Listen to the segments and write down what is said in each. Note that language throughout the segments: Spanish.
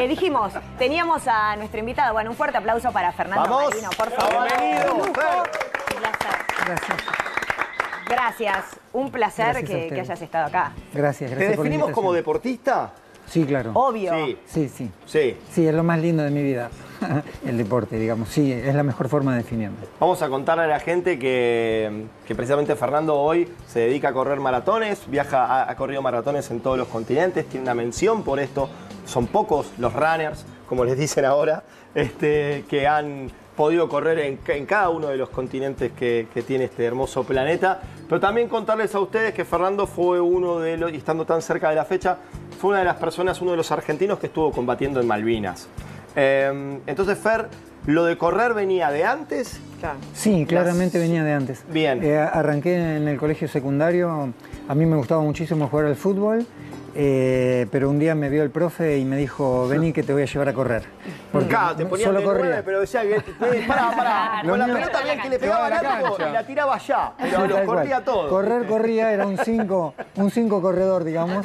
Dijimos, teníamos a nuestro invitado. Bueno, un fuerte aplauso para Fernando ¡Vamos! Marino, por favor. Bienvenido, Un Fer. placer. Gracias. Gracias. Un placer Gracias a que ustedes. hayas estado acá. Gracias, ¿Te gracias por la definimos como invitación. deportista? Sí, claro. Obvio. Sí. Sí, sí. Sí. Sí, es lo más lindo de mi vida. El deporte, digamos. Sí, es la mejor forma de definirme. Vamos a contarle a la gente que precisamente Fernando hoy se dedica a correr maratones, ha corrido maratones en todos los continentes, tiene una mención por esto. Son pocos los runners, como les dicen ahora, que han podido correr en cada uno de los continentes que tiene este hermoso planeta. Pero también contarles a ustedes que Fernando fue uno de los, y estando tan cerca de la fecha, fue una de las personas, uno de los argentinos que estuvo combatiendo en Malvinas. Entonces, Fer, ¿lo de correr venía de antes? Claro. Sí, claramente venía de antes. Bien. Arranqué en el colegio secundario. A mí me gustaba muchísimo jugar al fútbol, pero un día me vio el profe y me dijo, vení que te voy a llevar a correr. Porque Acá, te ponían solo de 9, corría. pero decía que pará. Con la mío- pelota bien que le pegaba al arco y la tiraba allá. Pero Sí, lo tal cual. corría todo. Corría, era un 5 corredor, digamos.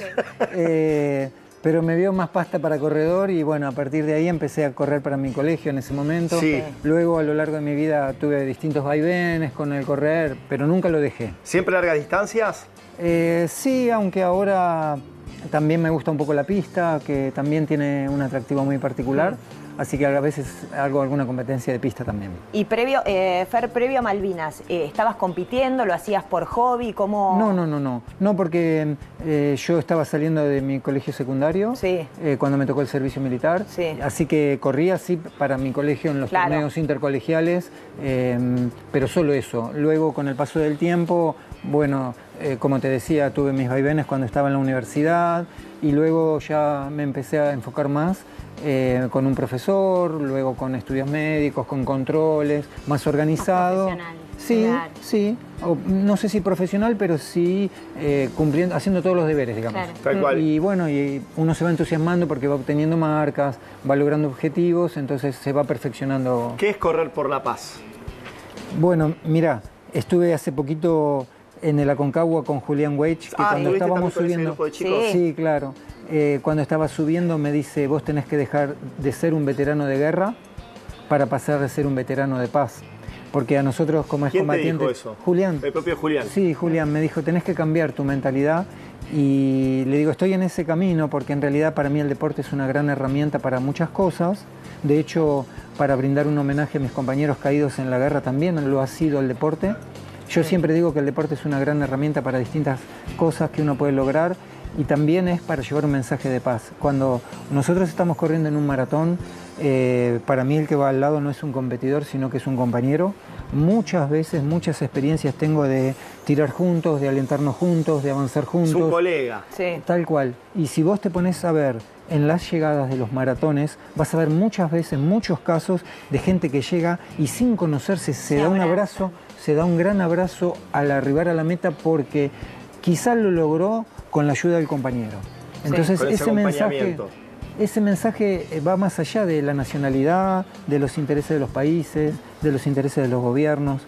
Pero me vio más pasta para corredor y bueno, a partir de ahí empecé a correr para mi colegio en ese momento. Sí. Luego a lo largo de mi vida tuve distintos vaivenes con el correr, pero nunca lo dejé. ¿Siempre largas distancias? Sí, aunque ahora también me gusta un poco la pista, que también tiene un atractivo muy particular. Así que a veces hago alguna competencia de pista también. Y previo, Fer, previo a Malvinas, ¿estabas compitiendo? ¿Lo hacías por hobby? ¿Cómo? No, porque yo estaba saliendo de mi colegio secundario Sí. cuando me tocó el servicio militar. Sí. Así que corría así para mi colegio en los Claro. torneos intercolegiales, pero solo eso. Luego, con el paso del tiempo, bueno, como te decía, tuve mis vaivenes cuando estaba en la universidad y luego ya me empecé a enfocar más con un profesor, luego con estudios médicos, con controles, más organizado. profesional, Sí, claro. sí. No sé si profesional, pero sí cumpliendo, haciendo todos los deberes, digamos. Claro. Tal cual. Y bueno, y uno se va entusiasmando porque va obteniendo marcas, va logrando objetivos, entonces se va perfeccionando. ¿Qué es correr por la paz? Bueno, mira, estuve hace poquito en el Aconcagua con Julián Weich, que cuando ¿estuviste estábamos también con ese subiendo... grupo de chicos? Sí. Sí, claro. Cuando estaba subiendo me dice, vos tenés que dejar de ser un veterano de guerra para pasar a ser un veterano de paz. Porque a nosotros como ¿Quién te excombatientes... dijo eso? Julián. El propio Julián. Sí, Julián me dijo, tenés que cambiar tu mentalidad. Y le digo, estoy en ese camino porque en realidad para mí el deporte es una gran herramienta para muchas cosas. De hecho, para brindar un homenaje a mis compañeros caídos en la guerra también lo ha sido el deporte. Yo siempre digo que el deporte es una gran herramienta para distintas cosas que uno puede lograr y también es para llevar un mensaje de paz. Cuando nosotros estamos corriendo en un maratón, para mí el que va al lado no es un competidor, sino que es un compañero. Muchas veces, muchas experiencias tengo de tirar juntos, de alentarnos juntos, de avanzar Es juntos. un colega. Sí. Tal cual. Y si vos te pones a ver en las llegadas de los maratones, vas a ver muchas veces, muchos casos de gente que llega y sin conocerse se da un abrazo, se da un gran abrazo al arribar a la meta porque quizás lo logró con la ayuda del compañero. Entonces Con ese ese mensaje va más allá de la nacionalidad, de los intereses de los países, de los intereses de los gobiernos.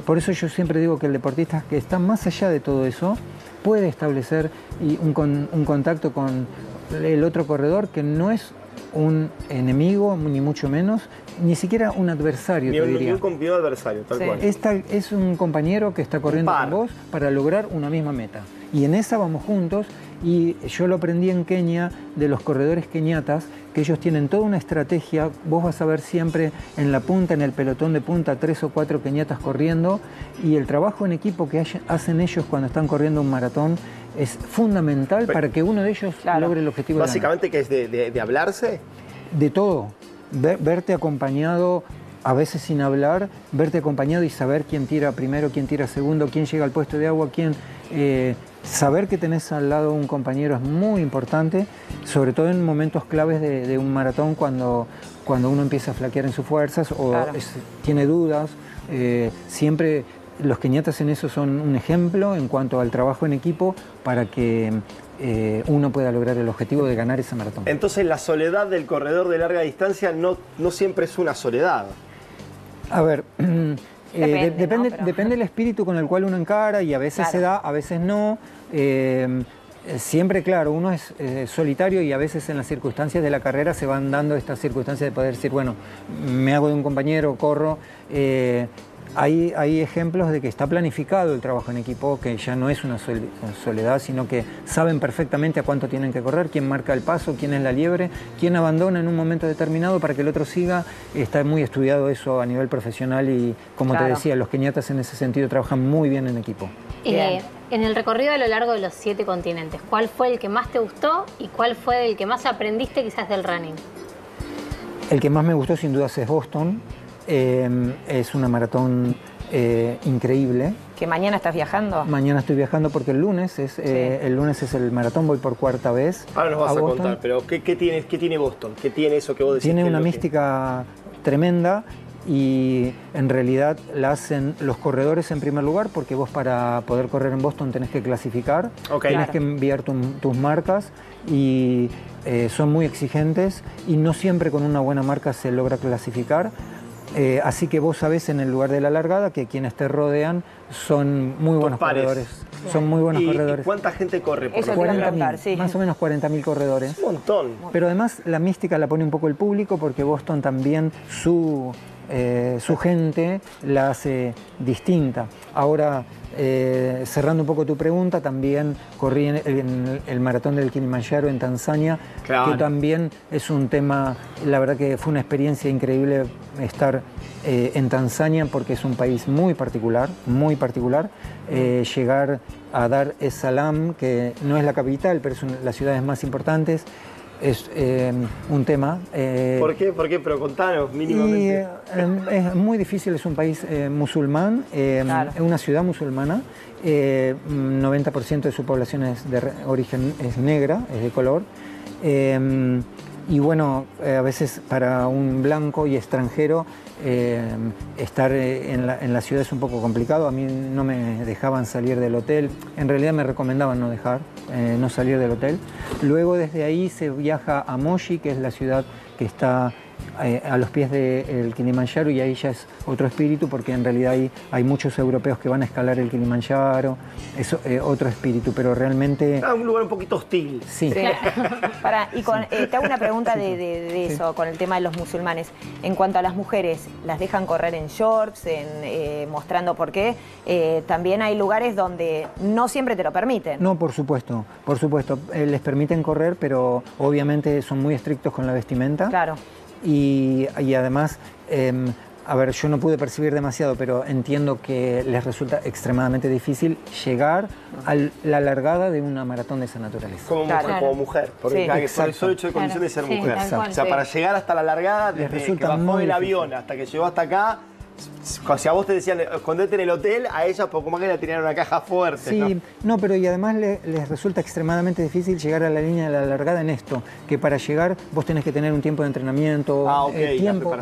Por eso yo siempre digo que el deportista que está más allá de todo eso puede establecer un contacto con el otro corredor que no es un enemigo, ni mucho menos, ni siquiera un adversario, Ni te un diría. competidor adversario, tal Sí. cual. Es un compañero que está corriendo par. con vos para lograr una misma meta. Y en esa vamos juntos. Y yo lo aprendí en Kenia de los corredores keniatas, que ellos tienen toda una estrategia. Vos vas a ver siempre en la punta, en el pelotón de punta, 3 o 4 keniatas corriendo. Y el trabajo en equipo que hacen ellos cuando están corriendo un maratón es fundamental para que uno de ellos logre el objetivo de ganar. Básicamente que es de hablarse. De todo. Verte acompañado, a veces sin hablar, verte acompañado y saber quién tira primero, quién tira segundo, quién llega al puesto de agua, quién... saber que tenés al lado un compañero es muy importante, sobre todo en momentos claves de un maratón cuando uno empieza a flaquear en sus fuerzas o tiene dudas. Siempre los keniatas en eso son un ejemplo en cuanto al trabajo en equipo para que uno pueda lograr el objetivo de ganar ese maratón. Entonces la soledad del corredor de larga distancia no siempre es una soledad. A ver, Depende, ¿no? Pero- depende del espíritu con el cual uno encara y a veces Claro. se da, a veces no. Siempre, claro, uno es solitario y a veces en las circunstancias de la carrera se van dando estas circunstancias de poder decir, bueno, me hago de un compañero, corro. Hay ejemplos de que está planificado el trabajo en equipo, que ya no es una soledad, sino que saben perfectamente a cuánto tienen que correr, quién marca el paso, quién es la liebre, quién abandona en un momento determinado para que el otro siga. Está muy estudiado eso a nivel profesional y, como te decía, los keniatas en ese sentido trabajan muy bien en equipo. En el recorrido a lo largo de los 7 continentes, ¿cuál fue el que más te gustó y cuál fue el que más aprendiste quizás del running? El que más me gustó sin dudas es Boston. Es una maratón increíble. ¿Que mañana estás viajando? Mañana estoy viajando porque el lunes es el maratón, voy por 4ª vez. Ahora nos vas a contar, pero ¿qué tiene Boston? ¿Qué tiene eso que vos decís? Tiene una mística tremenda y en realidad la hacen los corredores en primer lugar, porque vos para poder correr en Boston tenés que clasificar, tenés que enviar tus marcas y son muy exigentes y no siempre con una buena marca se logra clasificar. Así que vos sabés en el lugar de la largada que quienes te rodean son muy buenos corredores. Son muy buenos corredores. ¿Y cuánta gente corre por Eso 40.000, sí. más o menos 40.000 corredores. Un montón. Pero además la mística la pone un poco el público, porque Boston también su gente la hace distinta. Ahora, cerrando un poco tu pregunta, también corrí en el maratón del Kilimanjaro en Tanzania, que también es un tema, la verdad que fue una experiencia increíble estar en Tanzania, porque es un país muy particular, llegar a Dar es Salaam, que no es la capital, pero es las ciudades más importantes. Es un tema. ¿Por qué? Pero contanos mínimamente. Es muy difícil, es un país musulmán, es una ciudad musulmana, 90% de su población es de origen negra, es de color. Y bueno, a veces para un blanco y extranjero estar en la ciudad es un poco complicado. A mí no me dejaban salir del hotel, en realidad me recomendaban no salir del hotel. Luego desde ahí se viaja a Moshi, que es la ciudad que está a los pies del Kilimanjaro, y ahí ya es otro espíritu, porque en realidad hay muchos europeos que van a escalar el Kilimanjaro, es otro espíritu, pero realmente... un lugar un poquito hostil. Sí. Te hago una pregunta de eso, con el tema de los musulmanes. En cuanto a las mujeres, ¿las dejan correr en shorts, mostrando por qué? También hay lugares donde no siempre te lo permiten. No, por supuesto. Les permiten correr, pero obviamente son muy estrictos con la vestimenta. Claro. Y además, a ver, yo no pude percibir demasiado, pero entiendo que les resulta extremadamente difícil llegar a la largada de una maratón de esa naturaleza. Como mujer, porque el solo hecho de condición de ser mujer. O sea, para llegar hasta la largada, desde que bajó del avión hasta que llegó hasta acá, si a vos te decían escondete en el hotel, a ellas poco más que la tenían una caja fuerte. Sí, no, pero y además les resulta extremadamente difícil llegar a la línea de la largada en esto, que para llegar vos tenés que tener un tiempo de entrenamiento,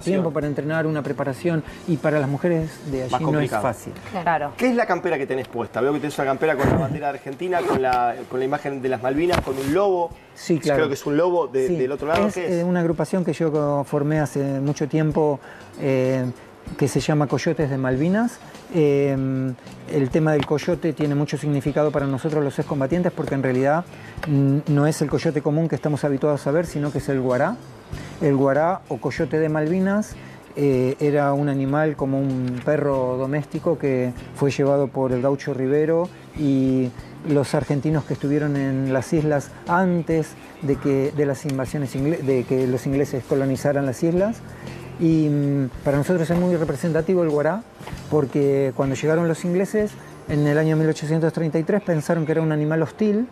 tiempo para entrenar, una preparación, y para las mujeres de allí no es fácil. Claro. ¿Qué es la campera que tenés puesta? Veo que tenés una campera con la bandera de Argentina, con la imagen de las Malvinas, con un lobo. Sí, claro. Creo que es un lobo del otro lado. Es una agrupación que yo formé hace mucho tiempo, que se llama Coyotes de Malvinas. El tema del coyote tiene mucho significado para nosotros los excombatientes, porque en realidad no es el coyote común que estamos habituados a ver, sino que es el guará. El guará o coyote de Malvinas era un animal como un perro doméstico que fue llevado por el gaucho Rivero y los argentinos que estuvieron en las islas antes de que los ingleses colonizaran las islas. Y para nosotros es muy representativo el guará, porque cuando llegaron los ingleses en el año 1833 pensaron que era un animal hostil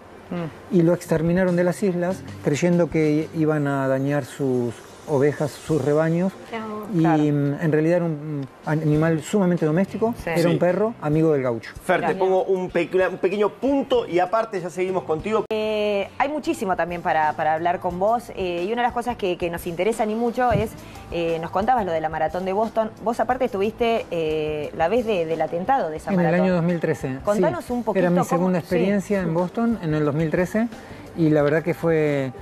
y lo exterminaron de las islas, creyendo que iban a dañar sus ovejas, sus rebaños. Y en realidad era un animal sumamente doméstico, era un perro amigo del gaucho. Fer, te pongo un pequeño punto y aparte ya seguimos contigo. Hay muchísimo también para hablar con vos, y una de las cosas que nos interesan y mucho es, nos contabas lo de la maratón de Boston. Vos aparte estuviste la vez del atentado de esa maratón. En el año 2013. Contanos un poquito. Era mi segunda experiencia en Boston en el 2013, y la verdad que fue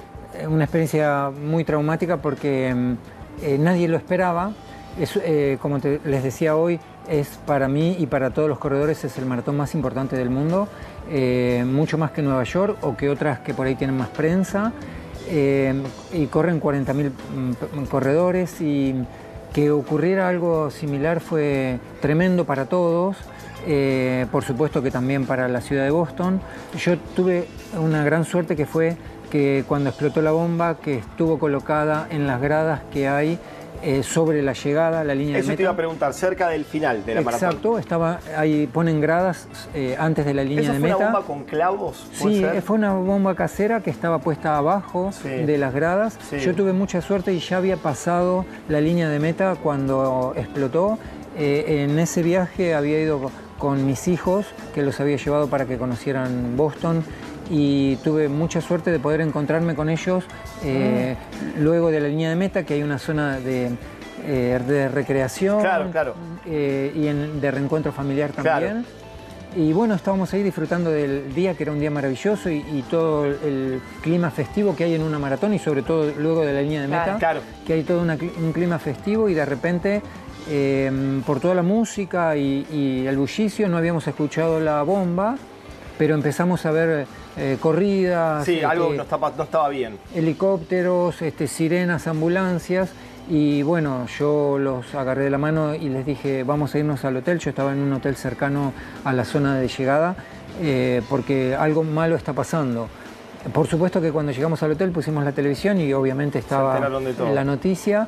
una experiencia muy traumática, porque nadie lo esperaba. Como les decía hoy, es para mí y para todos los corredores es el maratón más importante del mundo, mucho más que Nueva York o que otras que por ahí tienen más prensa, y corren 40.000 corredores, y que ocurriera algo similar fue tremendo para todos. Por supuesto que también para la ciudad de Boston. Yo tuve una gran suerte que fue que cuando explotó la bomba, que estuvo colocada en las gradas que hay sobre la llegada, la línea de meta. Eso te iba a preguntar, cerca del final de la maratón. Exacto, estaba ahí, ponen gradas antes de la línea de meta. ¿Eso fue una bomba con clavos? Sí, fue una bomba casera que estaba puesta abajo de las gradas. Sí. Yo tuve mucha suerte y ya había pasado la línea de meta cuando explotó. En ese viaje había ido con mis hijos, que los había llevado para que conocieran Boston, y tuve mucha suerte de poder encontrarme con ellos luego de la línea de meta, que hay una zona de recreación, y de reencuentro familiar también. Claro. Y bueno, estábamos ahí disfrutando del día, que era un día maravilloso, y todo el clima festivo que hay en una maratón, y sobre todo luego de la línea de meta, que hay todo un clima festivo, y de repente por toda la música y el bullicio no habíamos escuchado la bomba, pero empezamos a ver corridas. Sí, algo no estaba bien. Helicópteros, sirenas, ambulancias, y bueno, yo los agarré de la mano y les dije, vamos a irnos al hotel. Yo estaba en un hotel cercano a la zona de llegada, porque algo malo está pasando. Por supuesto que cuando llegamos al hotel pusimos la televisión y obviamente estaba la noticia.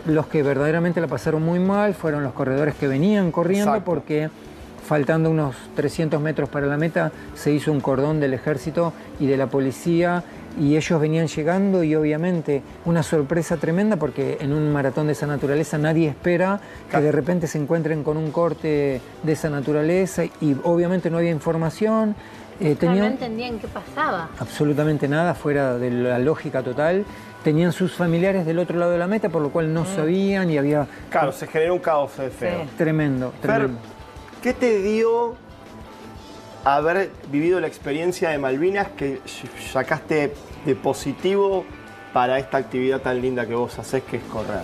Los que verdaderamente la pasaron muy mal fueron los corredores que venían corriendo. Exacto. Porque faltando unos 300 metros para la meta se hizo un cordón del ejército y de la policía, y ellos venían llegando, y obviamente una sorpresa tremenda, porque en un maratón de esa naturaleza nadie espera que de repente se encuentren con un corte de esa naturaleza, y obviamente no había información. No entendían qué pasaba. Absolutamente nada, fuera de la lógica total. Tenían sus familiares del otro lado de la meta, por lo cual no sabían, y había... Claro, se generó un caos feo. Sí. Tremendo. Fer, ¿qué te dio haber vivido la experiencia de Malvinas que sacaste de positivo para esta actividad tan linda que vos hacés, que es correr?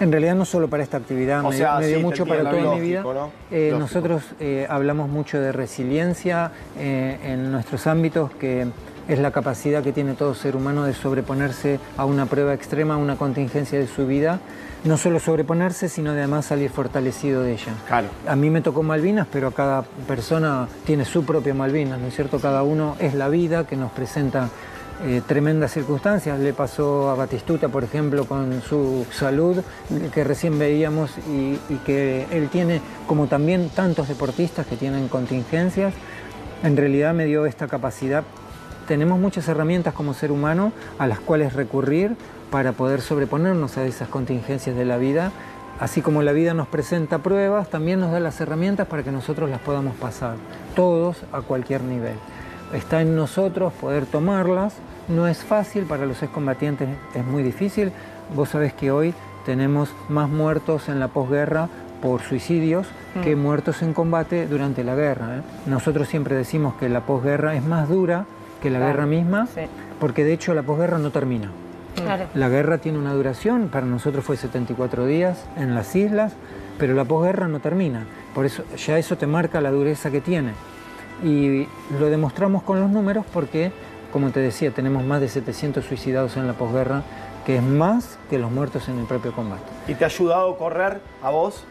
En realidad no solo para esta actividad, me dio mucho para toda mi vida. ¿No? Nosotros hablamos mucho de resiliencia en nuestros ámbitos, que es la capacidad que tiene todo ser humano de sobreponerse a una prueba extrema, a una contingencia de su vida. No solo sobreponerse, sino además salir fortalecido de ella. Claro. A mí me tocó Malvinas, pero cada persona tiene su propia Malvinas, ¿no es cierto? Cada uno es la vida que nos presenta tremendas circunstancias. Le pasó a Batistuta, por ejemplo, con su salud, que recién veíamos, y que él tiene, como también tantos deportistas que tienen contingencias. En realidad me dio esta capacidad. Tenemos muchas herramientas como ser humano a las cuales recurrir para poder sobreponernos a esas contingencias de la vida. Así como la vida nos presenta pruebas, también nos da las herramientas para que nosotros las podamos pasar, todos a cualquier nivel. Está en nosotros poder tomarlas. No es fácil, para los excombatientes es muy difícil. Vos sabés que hoy tenemos más muertos en la posguerra por suicidios que muertos en combate durante la guerra. Nosotros siempre decimos que la posguerra es más dura que la guerra misma, porque de hecho la posguerra no termina. Claro. La guerra tiene una duración, para nosotros fue 74 días en las islas, pero la posguerra no termina. Por eso ya eso te marca la dureza que tiene. Y lo demostramos con los números porque, como te decía, tenemos más de 700 suicidados en la posguerra, que es más que los muertos en el propio combate. ¿Y te ha ayudado a correr a vos?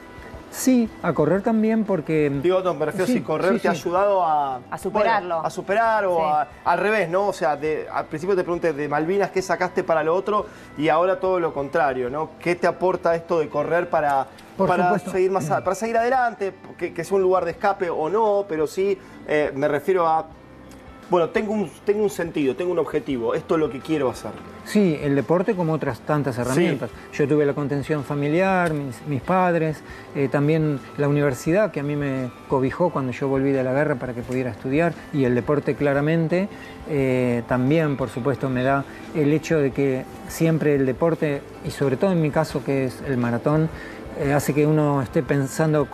Sí, a correr también, porque... Digo, no, me refiero si correr te ha ayudado a superarlo. Bueno, a superar, o al revés, ¿no? O sea, al principio te pregunté de Malvinas, ¿qué sacaste para lo otro? Y ahora todo lo contrario, ¿no? ¿Qué te aporta esto de correr para seguir para seguir adelante? Que es un lugar de escape o no, pero sí me refiero a... Bueno, tengo un sentido, tengo un objetivo, esto es lo que quiero hacer. Sí, el deporte como otras tantas herramientas. Sí. Yo tuve la contención familiar, mis padres, también la universidad, que a mí me cobijó cuando yo volví de la guerra para que pudiera estudiar, y el deporte claramente también, por supuesto, me da el hecho de que siempre el deporte, y sobre todo en mi caso que es el maratón, hace que uno esté pensando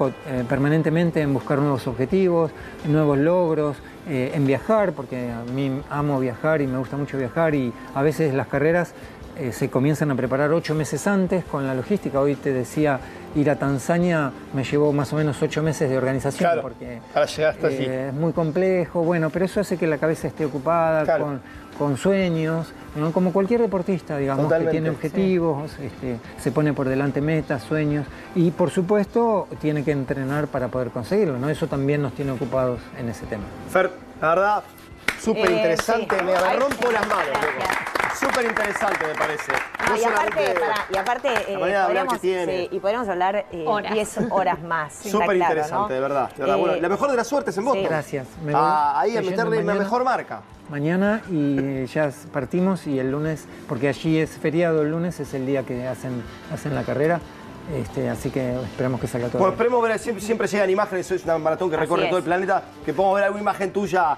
permanentemente en buscar nuevos objetivos, nuevos logros, en viajar, porque a mí amo viajar y me gusta mucho viajar, y a veces las carreras se comienzan a preparar 8 meses antes con la logística. Hoy te decía, Ir a Tanzania me llevó más o menos 8 meses de organización, Claro, porque ahora llegaste allí. es muy complejo, bueno, pero eso hace que la cabeza esté ocupada, Claro. con sueños, ¿no? Como cualquier deportista, digamos, Totalmente, que tiene objetivos, se pone por delante metas, sueños, y por supuesto tiene que entrenar para poder conseguirlo, ¿no? Eso también nos tiene ocupados en ese tema. Fer, la verdad, súper interesante, sí. me Ay, rompo las manos, gracias. loco. Súper interesante, me parece. No, No y aparte, solamente la manera de hablar que tiene. y podríamos hablar Horas. 10 horas más. está Súper claro, interesante, ¿no? de verdad. Bueno, la mejor de las suertes en Boston. Gracias. Me voy Ahí a yendo meterle la mañana. mejor marca. Mañana y ya partimos y el lunes, porque allí es feriado, el lunes es el día que hacen la carrera, así que esperamos que salga todo Bueno, bien. esperemos ver, siempre llegan imágenes, es una maratón que Así recorre es. todo el planeta, que podamos ver alguna imagen tuya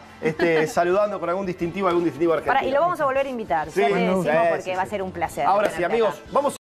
saludando con algún distintivo argentino. Y lo vamos a volver a invitar, Sí, ya le sí, decimos sí, porque sí. va a ser un placer. Ahora sí, tenerte amigos, acá. vamos